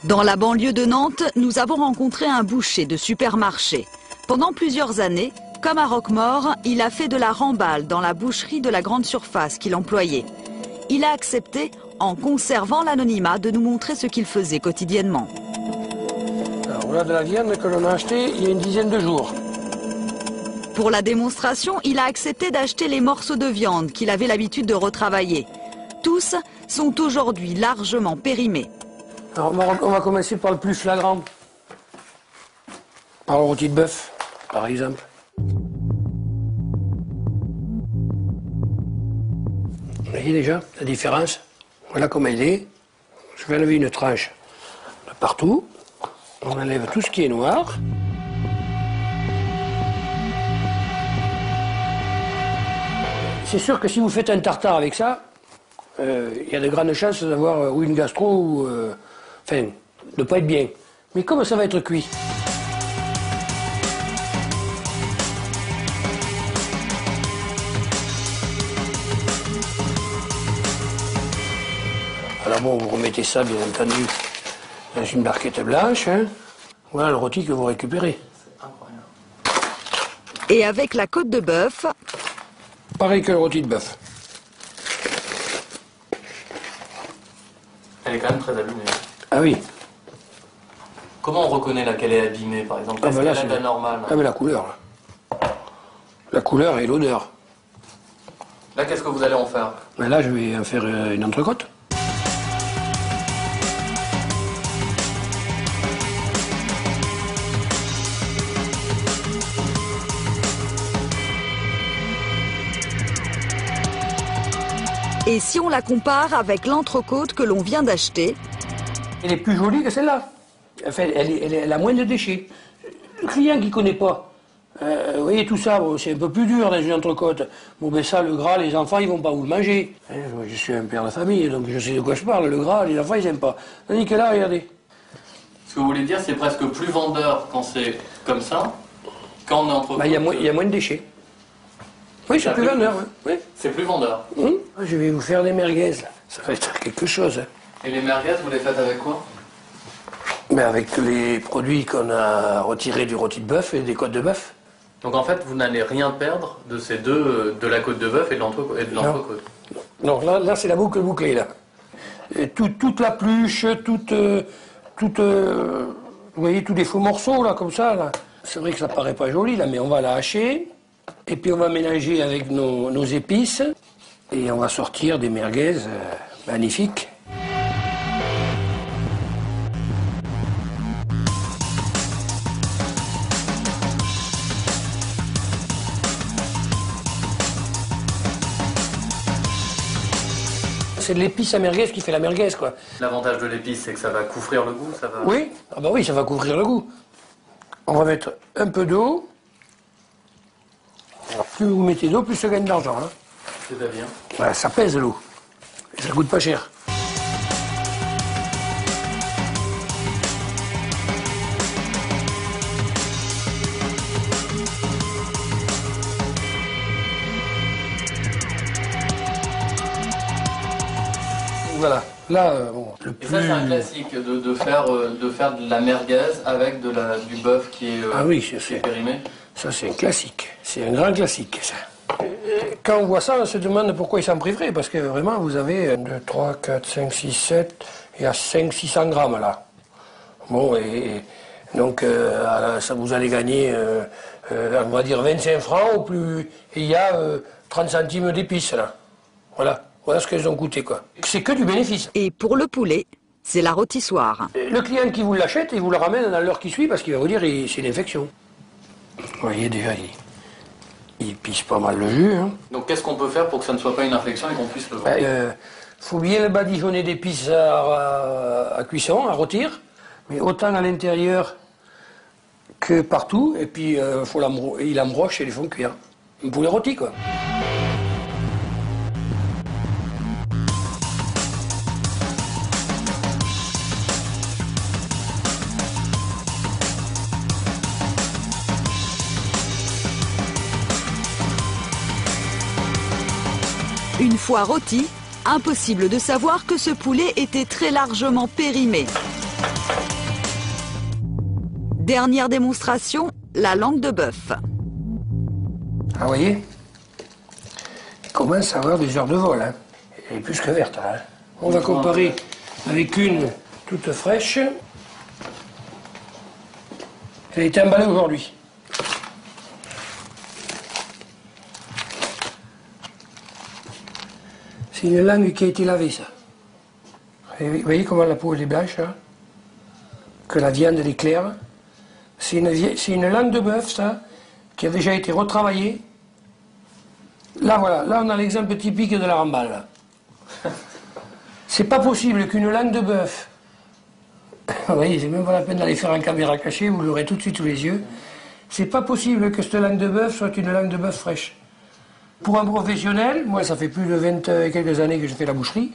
Dans la banlieue de Nantes, nous avons rencontré un boucher de supermarché. Pendant plusieurs années, comme à Roquemaure, il a fait de la remballe dans la boucherie de la grande surface qu'il employait. Il a accepté, en conservant l'anonymat, de nous montrer ce qu'il faisait quotidiennement. Alors voilà de la viande que l'on a achetée il y a une dizaine de jours. Pour la démonstration, il a accepté d'acheter les morceaux de viande qu'il avait l'habitude de retravailler. Tous sont aujourd'hui largement périmés. Alors on va commencer par le plus flagrant. Par le rôti de bœuf, par exemple. Vous voyez déjà la différence? Voilà comment il est. Je vais enlever une tranche de partout. On enlève tout ce qui est noir. C'est sûr que si vous faites un tartare avec ça, il y a de grandes chances d'avoir ou une gastro ou... enfin, de ne pas être bien. Mais comme ça va être cuit. Alors bon, vous remettez ça, bien entendu, dans une barquette blanche. Hein. Voilà le rôti que vous récupérez. Et avec la côte de bœuf... Pareil que le rôti de bœuf. Elle est quand même très abîmée. Ah oui. Comment on reconnaît laquelle est abîmée, par exemple? Est-ce qu'elle est anormale? Ah mais la couleur. La couleur et l'odeur. Là, qu'est-ce que vous allez en faire? Ben là, je vais en faire une entrecôte. Et si on la compare avec l'entrecôte que l'on vient d'acheter? Elle est plus jolie que celle-là. Enfin, elle a moins de déchets. Le client qui ne connaît pas, vous voyez tout ça, bon, c'est un peu plus dur dans une entrecôte. Bon, ben ça, le gras, les enfants, ils vont pas vous le manger. Hein, je suis un père de famille, donc je sais de quoi je parle. Le gras, les enfants, ils n'aiment pas. Tandis que là, regardez. Ce que vous voulez dire, c'est presque plus vendeur quand c'est comme ça, quand on est entrecôte. Ben, il y a moins de déchets. Oui, c'est plus vendeur. Oui. C'est plus vendeur. Je vais vous faire des merguez, là. Ça va être quelque chose. Hein. Et les merguez, vous les faites avec quoi? Mais avec les produits qu'on a retirés du rôti de bœuf et des côtes de bœuf. Donc en fait, vous n'allez rien perdre de ces deux, de la côte de bœuf et de l'entrecôte. Non, là c'est la boucle bouclée, là. Et toute la pluche, vous voyez, tous les faux morceaux, là, comme ça, là. C'est vrai que ça paraît pas joli, là, mais on va la hacher. Et puis on va mélanger avec nos épices. Et on va sortir des merguez magnifiques. C'est de l'épice à merguez qui fait la merguez, quoi. L'avantage de l'épice, c'est que ça va couvrir le goût, ça va... Oui, ah bah oui, ça va couvrir le goût. On va mettre un peu d'eau. Alors, plus vous mettez d'eau, plus ça gagne d'argent. Hein. C'est-à-dire? Ouais, ça pèse l'eau. Et ça coûte pas cher. Voilà. Là, bon, le plus... Et ça, c'est un classique de faire de la merguez avec du bœuf qui est, ah oui, qui est périmé. Ça, c'est un classique. C'est un grand classique, ça. Quand on voit ça, on se demande pourquoi ils s'en priveraient. Parce que vraiment, vous avez 2, 3, 4, 5, 6, 7... Il y a 500-600 grammes, là. Bon, et donc, ça vous allez gagner, on va dire 25 francs au plus... Et il y a 30 centimes d'épices, là. Voilà. Voilà ce qu'elles ont coûté, quoi. C'est que du bénéfice. Et pour le poulet, c'est la rôtissoire. Le client qui vous l'achète, il vous le ramène dans l'heure qui suit parce qu'il va vous dire que c'est une infection. Vous voyez, déjà, il pisse pas mal le jus. Hein. Donc qu'est-ce qu'on peut faire pour que ça ne soit pas une infection et qu'on puisse le vendre? Faut bien le badigeonner d'épices à cuisson, à rôtir, mais autant à l'intérieur que partout. Et puis, il embroche et les font cuire. Un poulet rôti, quoi. Une fois rôti, impossible de savoir que ce poulet était très largement périmé. Dernière démonstration, la langue de bœuf. Ah, vous voyez, il commence à avoir des heures de vol. Hein. Elle est plus que verte. Hein. On va comparer avec une toute fraîche. Elle a été emballée aujourd'hui. C'est une langue qui a été lavée, ça. Et vous voyez comment la peau elle est blanche, hein, que la viande elle est claire. C'est une langue de bœuf, ça, qui a déjà été retravaillée. Là, voilà, là on a l'exemple typique de la remballe. C'est pas possible qu'une langue de bœuf, vous voyez, c'est même pas la peine d'aller faire en caméra cachée, vous l'aurez tout de suite sous les yeux. C'est pas possible que cette langue de bœuf soit une langue de bœuf fraîche. Pour un professionnel, moi ça fait plus de 20 et quelques années que je fais la boucherie,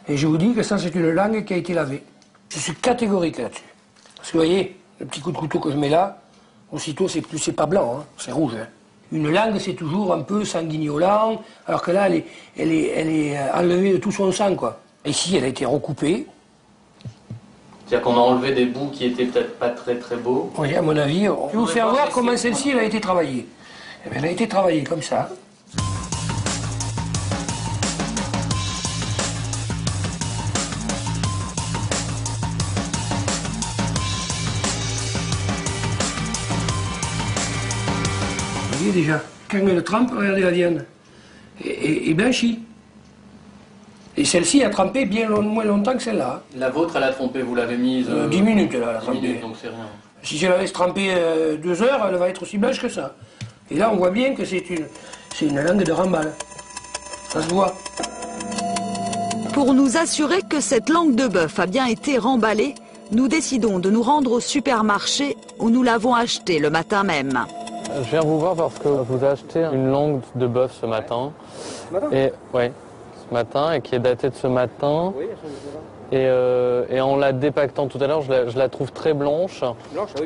et je vous dis que ça c'est une langue qui a été lavée. Je suis catégorique là-dessus. Parce que vous voyez, le petit coup de couteau que je mets là, aussitôt c'est pas blanc, hein, c'est rouge. Hein. Une langue c'est toujours un peu sanguignolant, alors que là elle est enlevée de tout son sang, quoi. Et ici elle a été recoupée. C'est-à-dire qu'on a enlevé des bouts qui étaient peut-être pas très très beaux. Oui, à mon avis, on va vous faire voir comment celle-ci elle a été travaillée. Eh bien, elle a été travaillée comme ça. Vous voyez déjà, quand elle trempe, regardez la viande, et blanchie. Et celle-ci a trempé bien moins longtemps que celle-là. La vôtre, elle a trempé, vous l'avez mise... 10 minutes, là, elle a 10 trempé. minutes, donc c'est rien. Si je la laisse tremper 2 heures, elle va être aussi blanche que ça. Et là, on voit bien que c'est une langue de remballe. Ça se voit. Pour nous assurer que cette langue de bœuf a bien été remballée, nous décidons de nous rendre au supermarché où nous l'avons achetée le matin même. Je viens vous voir parce que vous avez acheté une langue de bœuf ce matin. Et ouais, ce matin, et qui est datée de ce matin. Oui, et en la dépactant tout à l'heure, je la trouve très blanche.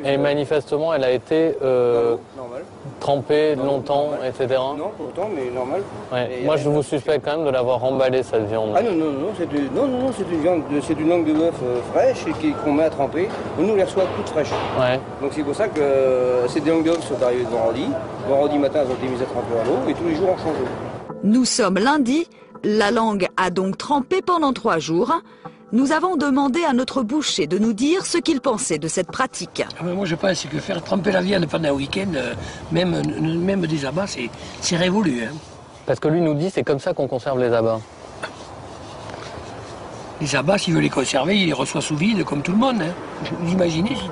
Et manifestement, elle a été trempée longtemps, etc. Non, pas longtemps, mais normal. Ouais. Moi, je vous suspecte quand même de l'avoir remballée, cette viande. Ah non, c'est une langue de bœuf fraîche et qu'on met à tremper. On nous les reçoit toutes fraîches. Ouais. Donc c'est pour ça que ces langues de bœuf sont arrivées de vendredi. Vendredi matin, elles ont été mises à tremper à l'eau et tous les jours on change. Nous sommes lundi, la langue a donc trempé pendant 3 jours. Nous avons demandé à notre boucher de nous dire ce qu'il pensait de cette pratique. Moi je pense que faire tremper la viande pendant un week-end, même des abats, c'est révolu. Hein. Parce que lui nous dit c'est comme ça qu'on conserve les abats. Les abats, s'il veut les conserver, il les reçoit sous vide comme tout le monde. Hein. Vous imaginez si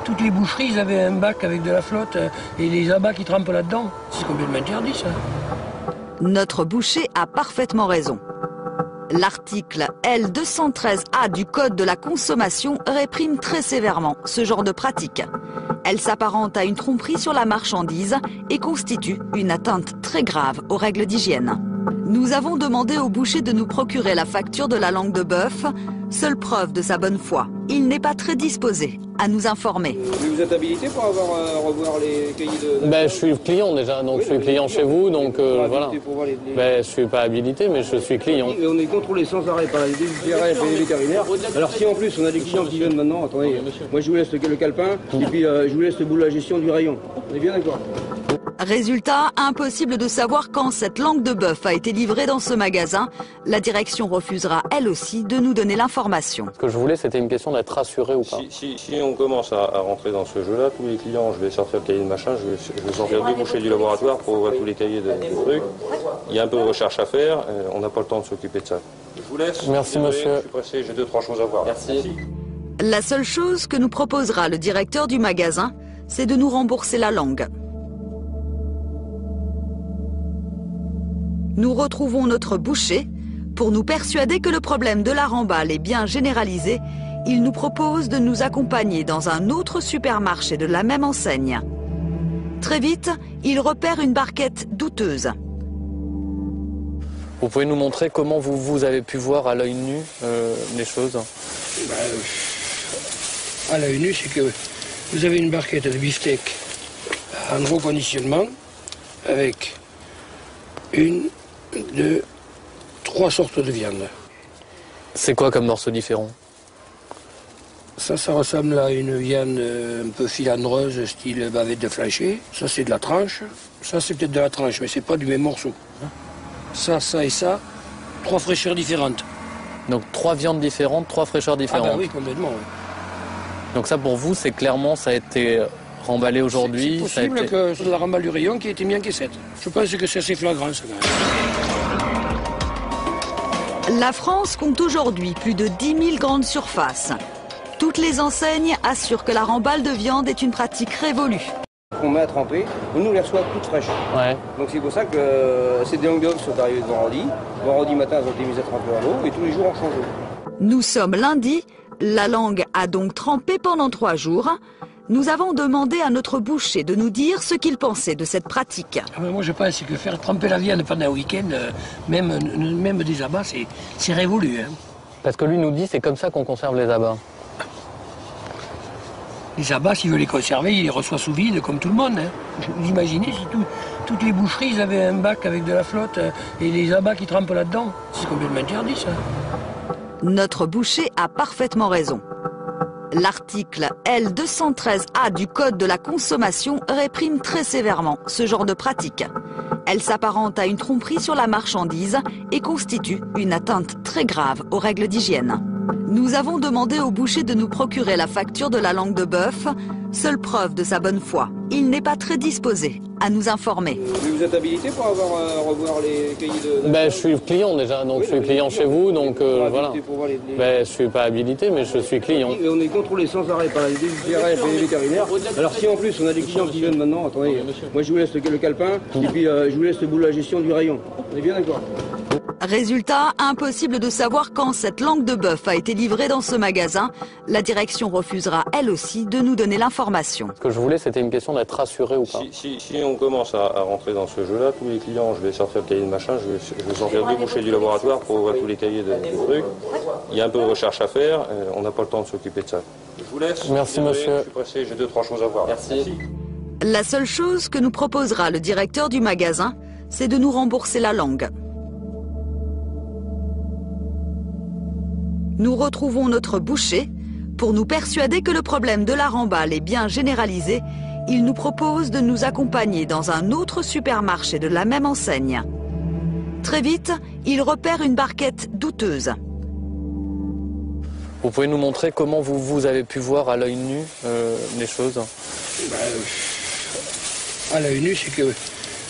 toutes les boucheries ils avaient un bac avec de la flotte et les abats qui trempent là-dedans. C'est complètement interdit ça. Notre boucher a parfaitement raison. L'article L213A du Code de la consommation réprime très sévèrement ce genre de pratique. Elle s'apparente à une tromperie sur la marchandise et constitue une atteinte très grave aux règles d'hygiène. Nous avons demandé au boucher de nous procurer la facture de la langue de bœuf, seule preuve de sa bonne foi. Il n'est pas très disposé à nous informer. Mais vous êtes habilité pour revoir les cahiers de... Ben, je suis client déjà, donc je suis client chez vous, donc voilà. Ben, je suis pas habilité, mais je suis client. Et on est contrôlé sans arrêt par les DGRF et les vétérinaires. Alors si en plus on a des clients qui viennent maintenant, attendez, moi je vous laisse le calepin et puis je vous laisse le bout de la gestion du rayon. On est bien d'accord? Résultat, impossible de savoir quand cette langue de bœuf a été livrée dans ce magasin. La direction refusera elle aussi de nous donner l'information. Ce que je voulais, c'était une question d'être rassuré ou pas. Si on commence à rentrer dans ce jeu-là, tous les clients, je vais sortir le cahier de machin, je vais sortir deux bouchées du laboratoire pour ouvrir tous les cahiers de trucs. Il y a un peu de recherche à faire, on n'a pas le temps de s'occuper de ça. Je vous laisse. Merci monsieur. Je suis pressé, j'ai 2-3 choses à voir. Merci. La seule chose que nous proposera le directeur du magasin, c'est de nous rembourser la langue. Nous retrouvons notre boucher. Pour nous persuader que le problème de la remballe est bien généralisé, il nous propose de nous accompagner dans un autre supermarché de la même enseigne. Très vite, il repère une barquette douteuse. Vous pouvez nous montrer comment vous avez pu voir à l'œil nu les choses? À l'œil nu, c'est que vous avez une barquette de beefsteak en reconditionnement avec 1, 2, 3 sortes de viande. C'est quoi comme morceaux différents? Ça ressemble à une viande un peu filandreuse, style bavette de flancher. Ça, c'est de la tranche. Ça, c'est peut-être de la tranche, mais c'est pas du même morceau. Ça et ça, 3 fraîcheurs différentes. Donc 3 viandes différentes, 3 fraîcheurs différentes. Ah bah oui, complètement. Oui. Donc ça pour vous, c'est clairement, ça a été remballé aujourd'hui. C'est possible que c'est de la remballe du rayon qui a été mis en caissette. Je pense que c'est assez flagrant, ça, quand même. La France compte aujourd'hui plus de 10 000 grandes surfaces. Toutes les enseignes assurent que la remballe de viande est une pratique révolue. On met à tremper, on nous les reçoit toutes fraîches. Ouais. Donc c'est pour ça que ces langues de bœuf sont arrivées de vendredi. Vendredi matin, elles ont été mises à tremper en eau et tous les jours on change d'eau. Nous sommes lundi, la langue a donc trempé pendant 3 jours. Nous avons demandé à notre boucher de nous dire ce qu'il pensait de cette pratique. Moi je pense que faire tremper la viande pendant un week-end, même des abats, c'est révolu. Hein. Parce que lui nous dit c'est comme ça qu'on conserve les abats. Les abats, s'il veut les conserver, il les reçoit sous vide comme tout le monde. Hein. Vous imaginez si toutes les boucheries ils avaient un bac avec de la flotte et les abats qui trempent là-dedans. C'est complètement interdit ça. Notre boucher a parfaitement raison. L'article L213A du Code de la consommation réprime très sévèrement ce genre de pratique. Elle s'apparente à une tromperie sur la marchandise et constitue une atteinte très grave aux règles d'hygiène. Nous avons demandé au boucher de nous procurer la facture de la langue de bœuf. Seule preuve de sa bonne foi, il n'est pas très disposé à nous informer. Vous êtes habilité pour revoir les cahiers de... Ben, je suis client déjà, donc oui, je suis client chez vous, donc voilà. Ben, je suis pas habilité, mais je suis client. Et on est contrôlé sans arrêt par les GRF et les vétérinaires. Alors si en plus on a des clients qui viennent maintenant, attendez, moi je vous laisse le calepin et puis je vous laisse le bout de la gestion du rayon. On est bien d'accord? Résultat, impossible de savoir quand cette langue de bœuf a été livrée dans ce magasin. La direction refusera, elle aussi, de nous donner l'information. Ce que je voulais, c'était une question d'être rassuré ou pas. Si on commence à rentrer dans ce jeu-là, tous les clients, je vais sortir le cahier de machin, je vais sortir 2 bouchées du laboratoire pour ouvrir tous les cahiers de trucs. Il y a un peu de recherche à faire, on n'a pas le temps de s'occuper de ça. Je vous laisse. Merci monsieur. Je suis pressé, j'ai 2-3 choses à voir. Merci. La seule chose que nous proposera le directeur du magasin, c'est de nous rembourser la langue. Nous retrouvons notre boucher. Pour nous persuader que le problème de la remballe est bien généralisé, il nous propose de nous accompagner dans un autre supermarché de la même enseigne. Très vite, il repère une barquette douteuse. Vous pouvez nous montrer comment vous avez pu voir à l'œil nu les choses? À l'œil nu, c'est que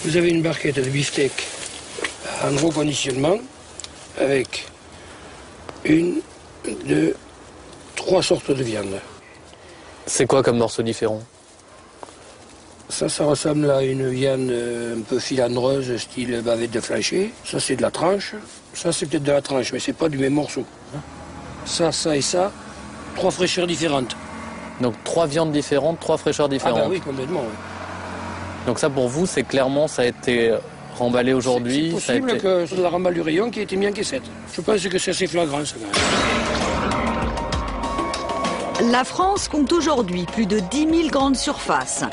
vous avez une barquette de beefsteak en gros conditionnement avec 1, 2, 3 sortes de viande. C'est quoi comme morceaux différents? Ça ressemble à une viande un peu filandreuse, style bavette de flancher. Ça, c'est de la tranche. Ça, c'est peut-être de la tranche, mais c'est pas du même morceau. Ça et ça, 3 fraîcheurs différentes. Donc 3 viandes différentes, 3 fraîcheurs différentes. Ah bah oui, complètement. Oui. Donc ça pour vous, c'est clairement, ça a été remballé aujourd'hui. C'est possible que c'est de la remballe du rayon qui a été mis en caissette. Je pense que c'est assez flagrant, ça, quand même. La France compte aujourd'hui plus de 10 000 grandes surfaces.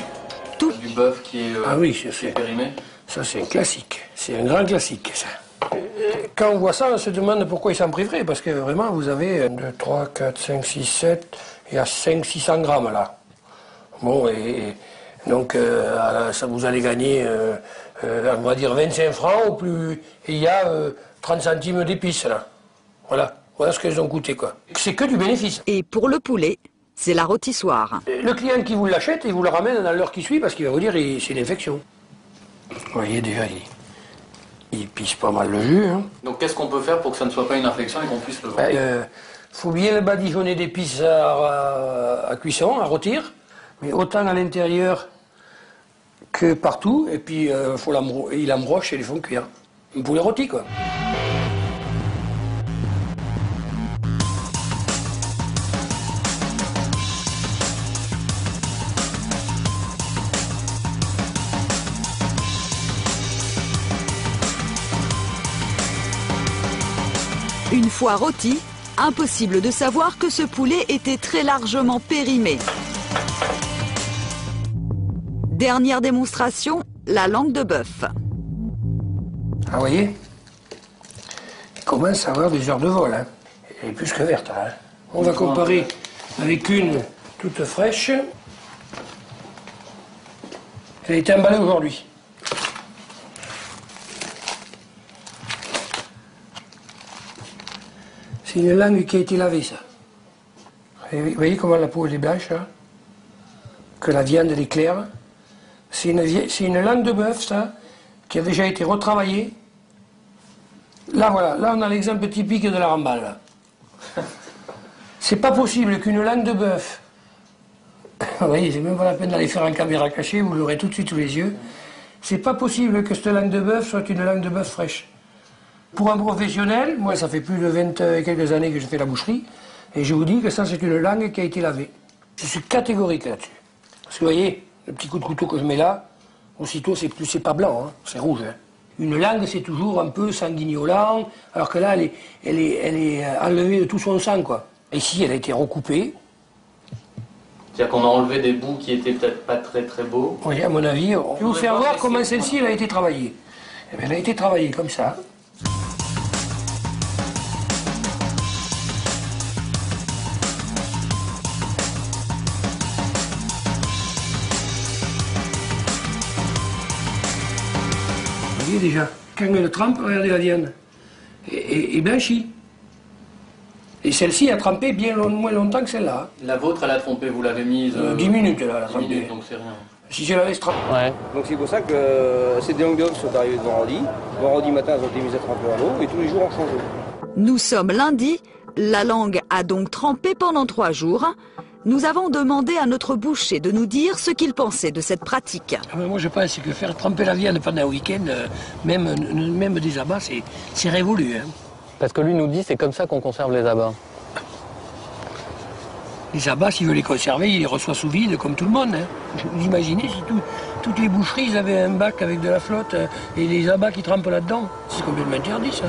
Du bœuf qui est, ah oui, périmé. Ça, c'est un classique. C'est un grand classique, ça. Quand on voit ça, on se demande pourquoi ils s'en priveraient. Parce que vraiment, vous avez 2, 3, 4, 5, 6, 7... Il y a 500-600 grammes, là. Bon, et donc, ça vous allez gagner, on va dire 25 francs au plus... Et il y a 30 centimes d'épices, là. Voilà ce qu'elles ont coûté, quoi. C'est que du bénéfice. Et pour le poulet, c'est la rôtissoire. Le client qui vous l'achète, il vous le ramène dans l'heure qui suit parce qu'il va vous dire que c'est une infection. Vous voyez, déjà, il pisse pas mal le jus. Hein. Donc qu'est-ce qu'on peut faire pour que ça ne soit pas une infection et qu'on puisse le vendre? Faut bien le badigeonner d'épices à cuisson, à rôtir, mais autant à l'intérieur que partout, et puis il embroche et les font cuire. Un poulet rôti, quoi. Une fois rôti, impossible de savoir que ce poulet était très largement périmé. Dernière démonstration, la langue de bœuf. Ah, vous voyez, il commence à avoir des heures de vol. Hein. Elle est plus que verte. Hein. On va comparer avec une toute fraîche. Elle a été emballée aujourd'hui. C'est une langue qui a été lavée, ça. Et vous voyez comment la peau elle est blanche, hein, que la viande elle est claire. C'est une langue de bœuf, ça, qui a déjà été retravaillée. Là, voilà, là on a l'exemple typique de la ramballe. Là. C'est pas possible qu'une langue de bœuf, vous voyez, c'est même pas la peine d'aller faire en caméra cachée, vous l'aurez tout de suite sous les yeux. C'est pas possible que cette langue de bœuf soit une langue de bœuf fraîche. Pour un professionnel, moi ça fait plus de 20 et quelques années que je fais la boucherie, et je vous dis que ça c'est une langue qui a été lavée. Je suis catégorique là-dessus. Parce que vous voyez, le petit coup de couteau que je mets là, aussitôt c'est pas blanc, hein, c'est rouge. Hein. Une langue c'est toujours un peu sanguignolant, alors que là elle est enlevée de tout son sang, quoi. Et ici elle a été recoupée. C'est-à-dire qu'on a enlevé des bouts qui étaient peut-être pas très très beaux. Oui, à mon avis, je vais vous faire voir comment celle-ci elle a été travaillée. Elle a été travaillée comme ça. Vous voyez déjà, quand elle trempe, regardez la viande, et blanchie. Et celle-ci a trempé bien moins longtemps que celle-là. La vôtre, elle a trompé, vous l'avez mise... 10 minutes, là, elle a 10 trempé. minutes, donc c'est rien. Si je l'avais trempé... Ouais. Donc c'est pour ça que ces langues de bœuf sont arrivées de vendredi. Vendredi matin, elles ont été mises à tremper à l'eau et tous les jours on change. Nous sommes lundi, la langue a donc trempé pendant 3 jours. Nous avons demandé à notre boucher de nous dire ce qu'il pensait de cette pratique. Moi je pense que faire tremper la viande pendant un week-end, même des abats, c'est révolu. Hein. Parce que lui nous dit c'est comme ça qu'on conserve les abats. Les abats, s'il veut les conserver, il les reçoit sous vide comme tout le monde. Hein. Vous imaginez si toutes les boucheries ils avaient un bac avec de la flotte et les abats qui trempent là-dedans. C'est complètement interdit ça.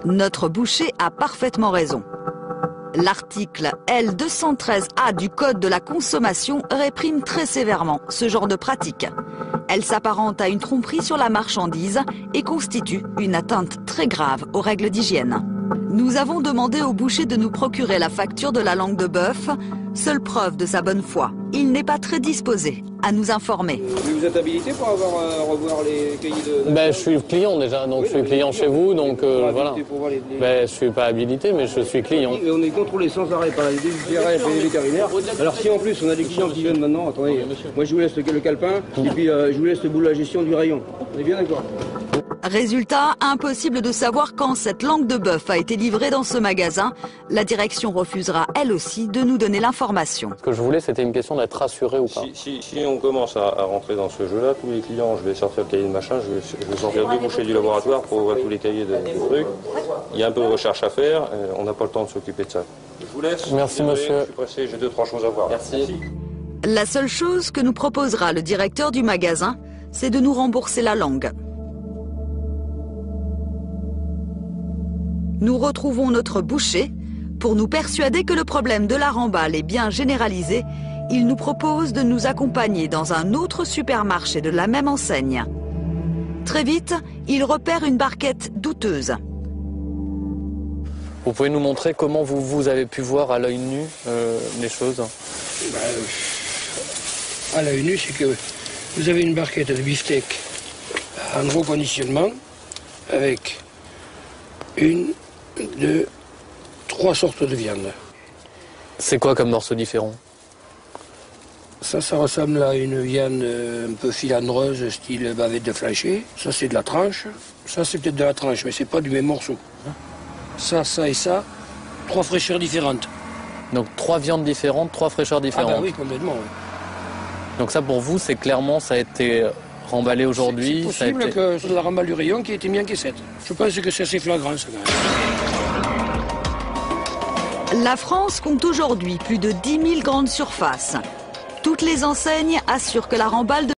Notre boucher a parfaitement raison. L'article L213A du Code de la consommation réprime très sévèrement ce genre de pratique. Elle s'apparente à une tromperie sur la marchandise et constitue une atteinte très grave aux règles d'hygiène. Nous avons demandé au boucher de nous procurer la facture de la langue de bœuf, seule preuve de sa bonne foi. Il n'est pas très disposé à nous informer. Mais vous êtes habilité pour revoir les cahiers de... Ben, je suis client déjà, donc je suis client chez vous, donc voilà. Ben, je suis pas habilité, mais je suis client. Et on est contrôlé sans arrêt par les DGRF et les vétérinaires. Alors si en plus on a des clients qui viennent maintenant, attendez, moi je vous laisse le calepin et puis je vous laisse la gestion du rayon. On est bien d'accord? Résultat, impossible de savoir quand cette langue de bœuf a été livrée dans ce magasin. La direction refusera elle aussi de nous donner l'information. Ce que je voulais, c'était une question d'être rassuré ou pas. Si on commence à rentrer dans ce jeu-là, tous les clients, je vais sortir le cahier de machin, je vais sortir deux bouchées du laboratoire pour ouvrir tous les cahiers de trucs. Il y a un peu de recherche à faire, on n'a pas le temps de s'occuper de ça. Je vous laisse. Merci monsieur. Je suis pressé, j'ai 2-3 choses à voir. Merci. La seule chose que nous proposera le directeur du magasin, c'est de nous rembourser la langue. Nous retrouvons notre boucher. Pour nous persuader que le problème de la remballe est bien généralisé, il nous propose de nous accompagner dans un autre supermarché de la même enseigne. Très vite, il repère une barquette douteuse. Vous pouvez nous montrer comment vous avez pu voir à l'œil nu les choses? À l'œil nu, c'est que vous avez une barquette de beefsteak en reconditionnement avec 1, 2, 3 sortes de viande. C'est quoi comme morceaux différents? Ça ressemble à une viande un peu filandreuse, style bavette de flancher. Ça, c'est de la tranche. Ça, c'est peut-être de la tranche, mais c'est pas du même morceau. Ça et ça, 3 fraîcheurs différentes. Donc 3 viandes différentes, 3 fraîcheurs différentes. Ah bah oui, complètement. Oui. Donc ça, pour vous, c'est clairement, ça a été remballé aujourd'hui. C'est possible que c'est de la remballe du rayon qui a été mis en caissette. Je pense que c'est assez flagrant, ça, quand même. La France compte aujourd'hui plus de 10 000 grandes surfaces. Toutes les enseignes assurent que la remballe de